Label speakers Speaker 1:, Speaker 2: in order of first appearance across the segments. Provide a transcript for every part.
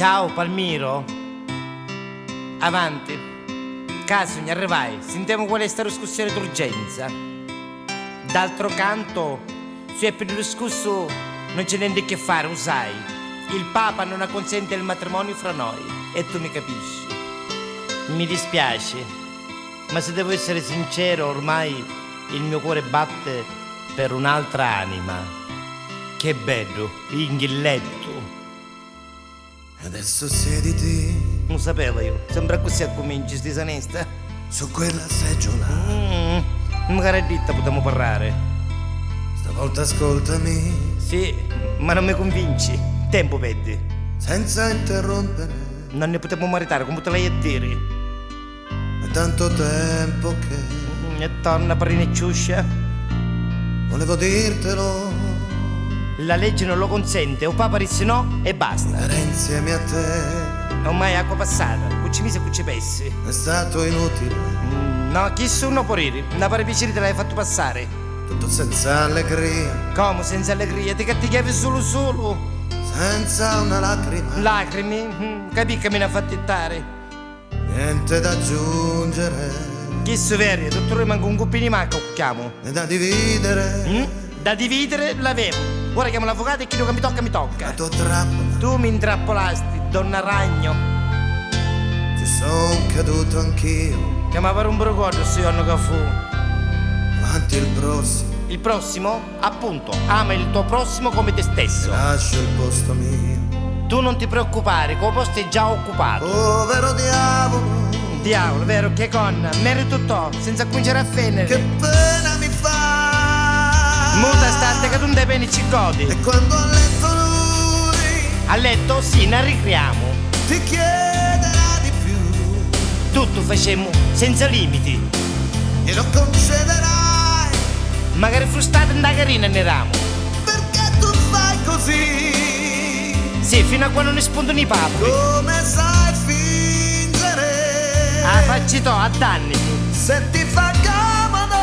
Speaker 1: Ciao Palmiro. Avanti. Caso ne arrivai, sentiamo qual è sta discussione d'urgenza. D'altro canto, su è per il discusso non c'è niente che fare, lo sai. Il Papa non acconsente il matrimonio fra noi e tu mi capisci. Mi dispiace, ma se devo essere sincero, ormai il mio cuore batte per un'altra anima. Che bello, inghilletto.
Speaker 2: Adesso siediti
Speaker 1: Non sapevo io, sembra così a cominci, sti sanesta.
Speaker 2: su quella seggiola.
Speaker 1: Magari ditta potremmo parlare.
Speaker 2: Stavolta ascoltami
Speaker 1: Sì, ma non mi convinci. Tempo pedi.
Speaker 2: senza interrompere.
Speaker 1: Non ne potremmo maritare, come te l'hai a dire?
Speaker 2: È tanto tempo che
Speaker 1: E torna parine ciuscia.
Speaker 2: volevo dirtelo.
Speaker 1: La legge non lo consente, o Papa disse no e basta.
Speaker 2: Stare insieme a te
Speaker 1: Ormai è acqua passata, cucci mise e cucci pessi.
Speaker 2: è stato inutile.
Speaker 1: No, chi sono poriri? Una pare piacere te l'hai fatto passare.
Speaker 2: Tutto senza allegria,
Speaker 1: Come senza allegria? Ti cattichiavi solo?
Speaker 2: senza una lacrima.
Speaker 1: Lacrime? Capì che me ne ha fatti ittare?
Speaker 2: Niente da aggiungere
Speaker 1: Chi severi, dottore manca un coppino di macca, chiamo.
Speaker 2: né da dividere.
Speaker 1: Da dividere l'avevo. Ora chiamo l'avvocato e chiedo che mi tocca, mi
Speaker 2: La
Speaker 1: tocca.
Speaker 2: tua trappola,
Speaker 1: Tu mi intrappolasti, donna ragno.
Speaker 2: ci son caduto anch'io.
Speaker 1: Chiamava un brocodo se giorno che fu.
Speaker 2: Avanti il prossimo,
Speaker 1: Il prossimo? Appunto, ama il tuo prossimo come te stesso.
Speaker 2: lascio il posto mio.
Speaker 1: Tu non ti preoccupare, che il posto è già occupato.
Speaker 2: Povero diavolo,
Speaker 1: Diavolo, vero, che con, merito tutto, senza cominciare a
Speaker 2: che
Speaker 1: fenere.
Speaker 2: pena mi fa.
Speaker 1: Muta state che tu non te peni ci godi.
Speaker 2: E quando a letto lui
Speaker 1: A letto sì, ne ricriamo.
Speaker 2: ti chiederà di più,
Speaker 1: Tutto facemmo senza limiti.
Speaker 2: glielo concederai,
Speaker 1: Magari frustate da carina ne ramo.
Speaker 2: perché tu fai così,
Speaker 1: Sì, fino a quando ne spuntano i papri.
Speaker 2: come sai fingere.
Speaker 1: Ah, facci to, a danni.
Speaker 2: Se ti fa comodo,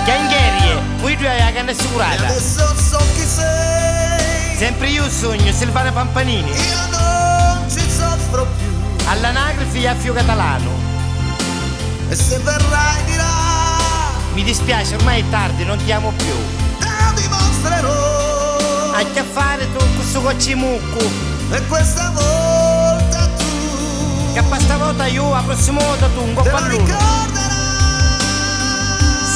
Speaker 1: Gangherie, poi tu hai la canna
Speaker 2: e
Speaker 1: assicurata.
Speaker 2: adesso so chi sei.
Speaker 1: Sempre io sogno, Silvana Pampanini.
Speaker 2: Io non ci soffro più,
Speaker 1: All'anagrafe a Fio Catalano.
Speaker 2: e se verrai dirà,
Speaker 1: Mi dispiace, ormai è tardi, non ti amo più.
Speaker 2: te lo dimostrerò.
Speaker 1: A che fare tu, questo coccimucco?
Speaker 2: E questa volta tu
Speaker 1: Che a stavolta io, la prossima volta tu, un po'
Speaker 2: te lo
Speaker 1: palluno.
Speaker 2: ricorderai.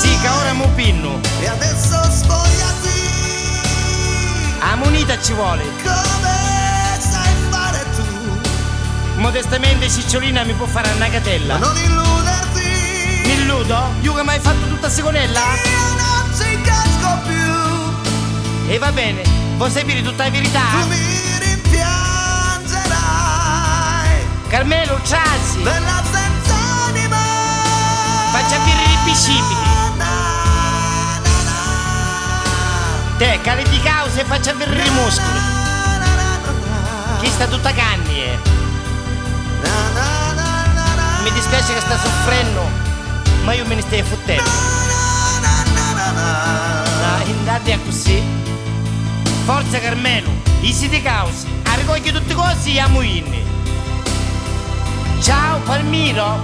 Speaker 1: Sì, che ora mo pinno.
Speaker 2: E adesso spogliati
Speaker 1: A munita ci vuole.
Speaker 2: come sai fare tu,
Speaker 1: Modestamente Cicciolina mi può fare una catella.
Speaker 2: ma non illuderti.
Speaker 1: Mi illudo? Io che mi hai fatto tutta seconella?
Speaker 2: Io non ci casco più,
Speaker 1: E va bene, vuoi sapere tutta la verità?
Speaker 2: tu mi rimpiangerai
Speaker 1: Carmelo, Trasi,
Speaker 2: della senza anima.
Speaker 1: faccia avere i bicipiti. Te, cari di causa e faccia avere i muscoli. Chi sta tutta canni, Mi dispiace che sta soffrendo, ma io me ne stai fottendo. Andate a così. Forza Carmelo, easy di causa. A ricogli tutte cose e amo inni. Ciao Palmiro.